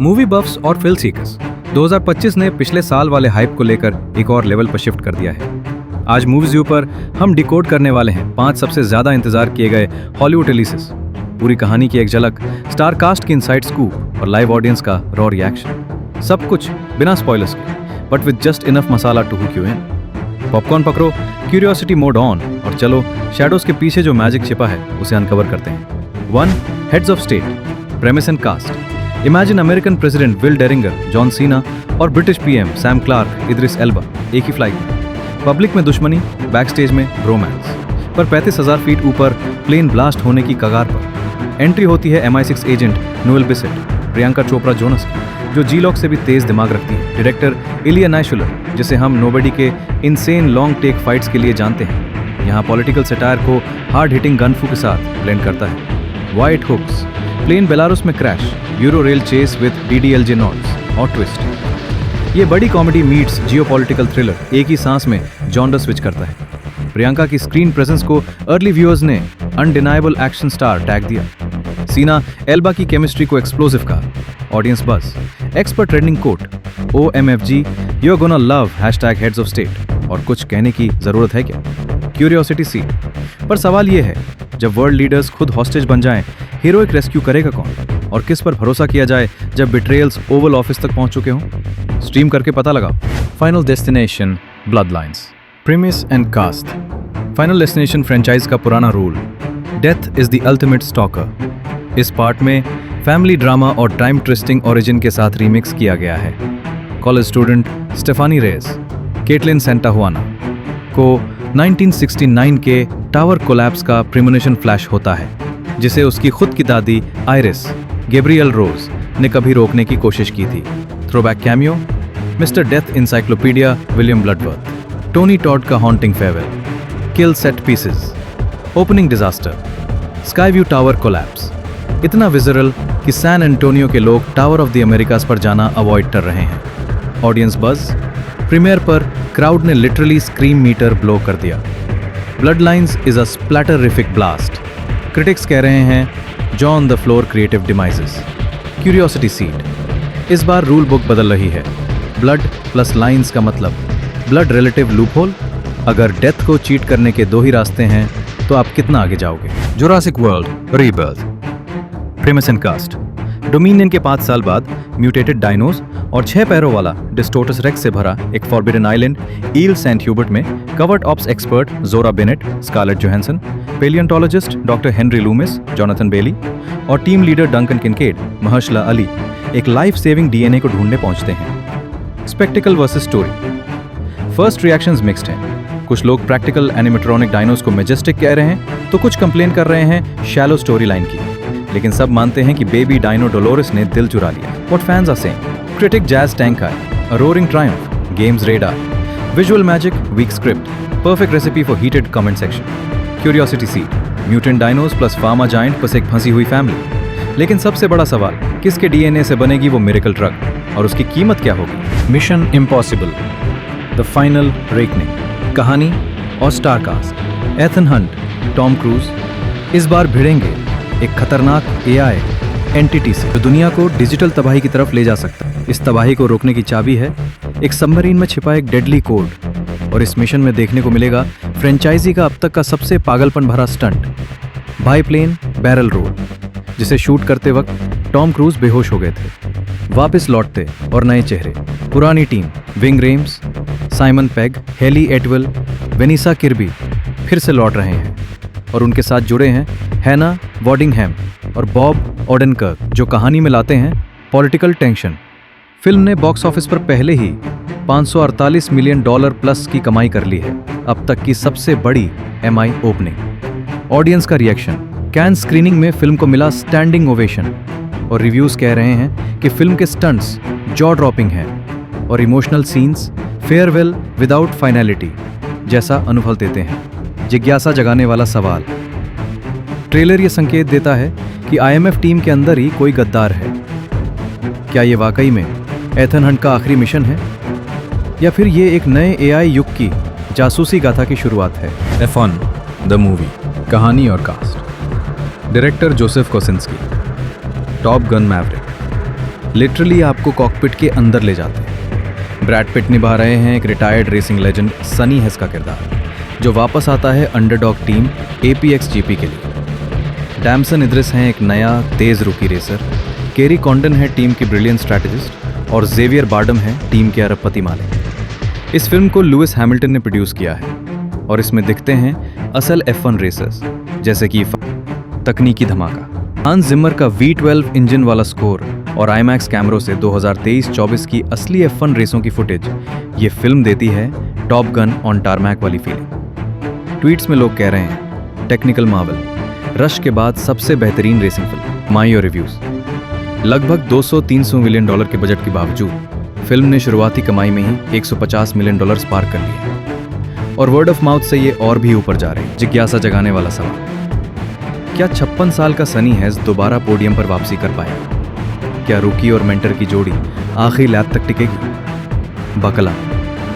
Movie बफ्स और fill seekers 2025 ने पिछले साल वाले हाइप को लेकर एक और लेवल पर शिफ्ट कर दिया है। आज मूवीज व्यू पर हम डिकोड करने वाले हैं 5 सबसे ज्यादा इंतजार किए गए हॉलीवुड रिलीजेस, पूरी कहानी की एक झलक, स्टार कास्ट की इनसाइड स्कूप और लाइव ऑडियंस का रॉ रिएक्शन। सब कुछ बिना स्पॉयलर्स के, but with just enough masala to hook you in. Popcorn पकड़ो, क्यूरियोसिटी मोड ऑन और चलो शैडोज के पीछे जो मैजिक छिपा है उसे अनकवर करते हैं। 1. Heads of state, premise and cast. Imagine American president Will Derringer, John Cena और British PM Sam Clarke, Idris Elba एक ही फ्लाइट में। पब्लिक में दुश्मनी, बैक स्टेज में रोमांस। पर 35,000 फीट ऊपर प्लेन ब्लास्ट होने की कगार पर एंट्री होती है MI6 agent Noel बिसेट, Priyanka Chopra Jonas की, जो जी लॉक से भी तेज दिमाग रखती है। डायरेक्टर इलिया नाइशुलर, जिसे हम नोबडी के इनसेन लॉन्ग टेक फाइट्स के लिए जानते हैं, यहाँ पॉलिटिकल सटायर को हार्ड हिटिंग गनफू के साथ ब्लेंड करता है। वाइट हुक्स, प्लेन बेलारूस में crash, euro rail chase with DDLJ nods और ट्विस्ट। ये बड़ी कॉमेडी मीट्स जियोपॉलिटिकल थ्रिलर एक ही सांस में जॉनर स्विच करता है। प्रियंका की स्क्रीन प्रेजेंस को अर्ली व्यूअर्स ने अनडिनाइबल एक्शन स्टार टैग दिया। सीना एल्बा की केमिस्ट्री को एक्सप्लोसिव कहा। ऑडियंस बस, expert trending quote, OMFG you are gonna love #heads of state. और कुछ कहने की जरूरत है क्या? Curiosity seat. पर सवाल ये है, जब वर्ल्ड लीडर्स खुद हॉस्टेज बन जाएं, हीरोइक रेस्क्यू करेगा कौन? और किस पर भरोसा किया जाए जब बिट्रेयल्स ओवल ऑफिस तक पहुंच चुके हों? स्ट्रीम करके पता लगाओ। Final destination bloodlines, premise and cast. Final destination franchise का पुराना rule, death is the ultimate stalker. इस पार्ट में फैमिली ड्रामा और टाइम ट्विस्टिंग ओरिजिन के साथ रीमिक्स किया गया है। College student Stefani Reyes, Kaitlyn Santa Juana को 1969 के टावर कोलैप्स का प्रीमोनिशन फ्लैश होता है, जिसे उसकी खुद की दादी आयरिस गैब्रियल रोज ने कभी रोकने की कोशिश की थी। Throwback cameo, mister death encyclopedia William Bludworth, Tony Todd का haunting farewell, kill set pieces, opening disaster, sky view tower collapse. इतना विजरल कि सैन एंटोनियो के लोग टावर ऑफ द अमेरिकास पर जाना अवॉइड कर रहे हैं। ऑडियंस बज, प्रीमियर पर क्राउड ने लिटरली स्क्रीम मीटर ब्लो कर दिया। Bloodlines is a splatterific blast. Critics कह रहे हैं John the floor creative demises. Curiosity seat, इस बार रूल बुक बदल रही है। ब्लड प्लस लाइंस का मतलब ब्लड रिलेटिव लूपहोल। अगर डेथ को चीट करने के 2 ही रास्ते हैं तो आप कितना आगे जाओगे? Jurassic World Rebirth, premise and cast. Dominion के 5 साल बाद म्यूटेटेड डायनोस और 6 पैरों वाला डिस्टोटस रेक्स से भरा एक forbidden island Ile Saint Hubert में covert ops expert Zora Bennett, Scarlett Johansson, palaeontologist doctor Henry Loomis, Jonathan Bailey और team leader Duncan Kincaid, Mahershala Ali एक लाइफ सेविंग DNA को ढूंढने पहुंचते हैं। Spectacle versus story. First reactions mixed हैं। कुछ लोग प्रैक्टिकल एनिमेट्रॉनिक डायनोस को मैजेस्टिक कह रहे हैं, तो कुछ कंप्लेन कर रहे हैं शैलो स्टोरी लाइन की। लेकिन सब मानते हैं कि बेबी डायनो डोलोरस ने दिल चुरा लिया। What fans are saying? Critic Jazz Tankai, a roaring triumph. Games radar. Visual magic, weak script. Perfect recipe for heated comment section. Curiosity seat. Mutant dinos plus pharma giant plus एक फंसी हुई family. लेकिन सबसे बड़ा सवाल, किसके DNA से बनेगी वो मिरेकल ड्रग और उसकी कीमत क्या होगी? Mission Impossible, the final reckoning. कहानी और star cast, Ethan Hunt, Tom Cruise इस बार भिड़ेंगे एक खतरनाक AI एंटिटी से जो दुनिया को डिजिटल तबाही की तरफ ले जा सकता है। इस तबाही को रोकने की चाबी है एक सबमरीन में छिपा एक डेडली कोड। और इस मिशन में देखने को मिलेगा फ्रेंचाइजी का अब तक का सबसे पागलपन भरा स्टंट, बाईप्लेन बैरल रोल, जिसे शूट करते वक्त टॉम क्रूज बेहोश हो गए थे। वापस लौटते और नए चेहरे, पुरानी team Ving Rhames, Simon Pegg, Hayley Atwell, Vanessa Kirby फिर से लौट रहे हैं और उनके साथ जुड़े हैं हैना वॉडिंगहैम और बॉब ओडेनकर्क, जो कहानी में लाते हैं पॉलिटिकल टेंशन। फिल्म ने बॉक्स ऑफिस पर पहले ही $548 मिलियन प्लस की कमाई कर ली है, अब तक की सबसे बड़ी MI ओपनिंग। ऑडियंस का रिएक्शन, कैन स्क्रीनिंग में फिल्म को मिला स्टैंडिंग ओवेशन और रिव्यूज कह रहे हैं कि फिल्म के स्टंट्स जॉ ड्रॉपिंग हैं और emotional scenes farewell without finality जैसा अनुभव देते हैं। जिज्ञासा जगाने वाला सवाल, ट्रेलर ये संकेत देता है कि IMF टीम के अंदर ही कोई गद्दार है। क्या ये वाकई में एथन हंट का आखिरी मिशन है या फिर ये एक नए AI युग की जासूसी गाथा की शुरुआत है? F1 द मूवी, कहानी और cast. Director Joseph Kosinski, Top Gun Maverick, literally आपको कॉकपिट के अंदर ले जाते हैं। ब्रैड पिट निभा रहे हैं एक रिटायर्ड रेसिंग लेजेंड सनी हेस का किरदार, जो वापस आता है अंडरडॉग टीम एपीएक्स जीपी के लिए। डैमसन इद्रिस हैं एक नया तेज रूकी रेसर, केरी कॉन्डन है टीम की ब्रिलियंट स्ट्रैटेजिस्ट और जेवियर बार्डम है टीम के अरबपति मालिक। इस फिल्म को लुइस हैमिल्टन ने प्रोड्यूस किया है और इसमें दिखते हैं असल F1 रेसर्स, जैसे कि तकनीकी धमाका, हांस जिमर का V12 इंजन वाला स्कोर और IMAX कैमरों से 2023-24 की असली F1 रेसों की फुटेज। ये फिल्म देती है टॉप गन ऑन टारमैक वाली फीलिंग। ट्वीट्स में लोग कह रहे हैं टेक्निकल मार्वल, रश के बाद सबसे बेहतरीन racing film. My your reviews. लगभग 200-300 मिलियन डॉलर के बजट के बावजूद फिल्म ने शुरुआती कमाई में ही 150 मिलियन डॉलर पार कर लिए और वर्ड ऑफ माउथ से ये और भी ऊपर जा रहे हैं। जिज्ञासा जगाने वाला सवाल, क्या 56 साल का सनी हेस दोबारा पोडियम पर वापसी कर पाएगा? क्या रूकी और मेंटर की जोड़ी आखिरी लैप तक टिकेगी? बकला,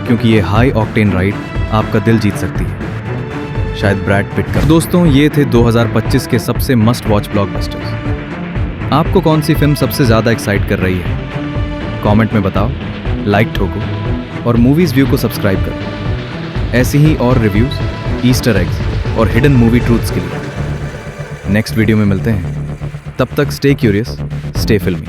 क्योंकि ये हाई ऑक्टेन राइड आपका दिल जीत सकती है, शायद ब्रैड पिट का। दोस्तों, ये थे 2025 के सबसे मस्ट वॉच ब्लॉकबस्टर्स। आपको कौन सी फिल्म सबसे ज़्यादा एक्साइट कर रही है? कमेंट में बताओ, लाइक ठोको और मूवीज़ व्यू को सब्सक्राइब करो। ऐसी ही और रिव्यूज़, ईस्टर एग्स और हिडन मूवी ट्रूथ्स के लिए नेक्स्ट वीडियो में मिलते हैं। तब तक स्टे क्यूरियस, स्टे फिल्मी।